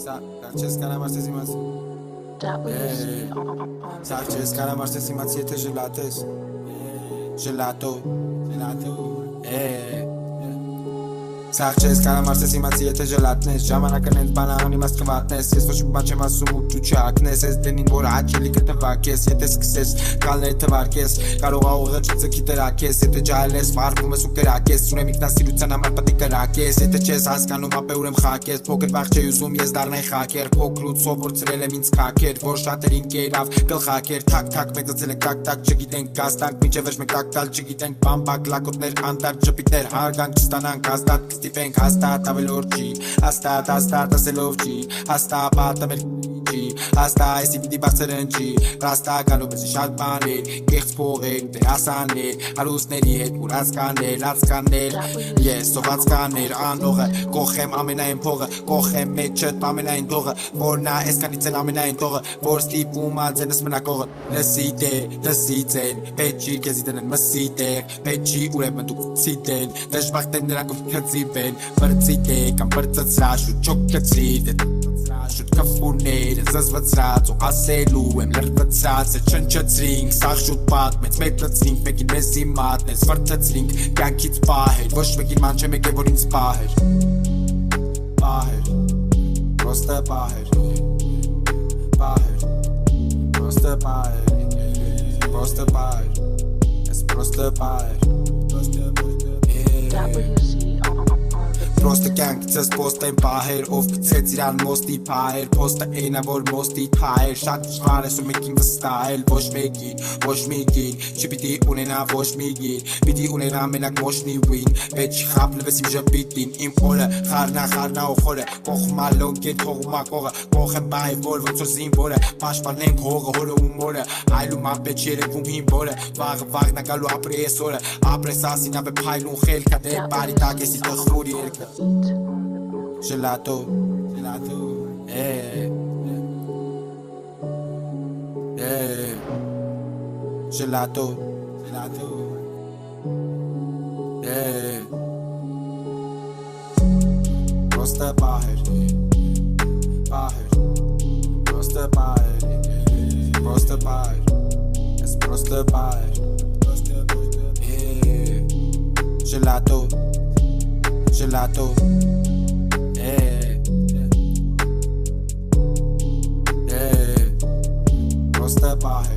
Sanchez calamar sesimați. Sanchez calamar sesimați este gelates. Gelato. Sanchez calamar sesimați este gelatnes. Ժամանակներն բանան իմաստ կվատնես. Ես ոչ մի բան չեմ ասում ու դու չակնես. Ես դենին որ աչելի կտվակես. Եթե սկսես կալներ թվարկես. Կարող ա ուղղը չծքի տրակես. Եթե ջահել ես վարվում ես ու կրակես. Ունեմ ինքնասիրության համար պետք է կրակես. Եթե չես հասկանում ապե ուրեմ խակես. Փոքր վաղ չի ուզում ես դառնայի խակեր. Փոքրուց սովորցրել եմ ինձ քակեր. Որ շատերին կերավ գլխակեր. Թակ մեծացել է կակ չգիտենք գաստանք. Մինչև վերջ մենք տակտալ չգիտենք. Բամբակ լակոտներ անդար ջպիտներ. Հարգանք չստանանք հաստատ Stipենք հաստատ ավելորդ չի Հաստատ ասելով չի Հաստատ պատմել չի Հաստատ այսի պիտի բարձրն չի Ռաստա գալու բզի շատ բաներ Կեղծ փողեր, դերասաններ Հարուստների հետ ուրացկաներ, լացկաներ Ես սողացկաներ, անողը Կողեմ ամենայն փողը Կողեմ մեջըտ ամենայն դողը Որ նա էսկանից էլ ամենայն տողը Որ ստիպում ածենս մնակողը Լսի ձեն Պետ չի կեզի տնեն մսի տեղ Պետ չի ուրեմն դուք սիտեն Դժբախտեն նրանք Կծիպեն, բրծիտ կամ բրծծրաշ ու չոքկծրիտ Շուտ կվուրներ են զզվծրած ու ասելու եմ լրվծած է չնչծրինք Սաղ շուտ պատմեց մետրծրինք մեկին մեզի մատնեց վրծծրինք կյանքից պահեր Ոչ մեկին ման չէ մեկ է որ ինձ պահեր Պահեր, պրոստը պահեր Պահեր, պրոստը պահեր Պրոստը պահեր, ես պրոստը պահեր Պրոստը կյանքիցս պոստ են պահեր Ով կծեց իրան մոստի պահեր Պոստը էնա որ մոստի թահեր Շատ շվար ես ու մեկին վստահել Ոչ մեկին Չպիտի ունենա ոչ մեկին Պիտի ունենա մենակ մոշնի վին Պետ չի խապլվես իմ ժպիտին Իմ օրը խարնա ու խորը Կողմալոն կեն թողումա կողը Կող եմ բայ որ ոնց որ զինվորը Պաշպանենք հողը հորը ու մորը Այլում ապե չերևում հին որը Վաղ նագալու ապրե ես օրը Ապրես ասին ապե պայլուն խելքա Դե բարի տակ եսի տխրուրի երկը Gelato Gelato Proste paher Proste paher Es proste paher Gelato Proste paher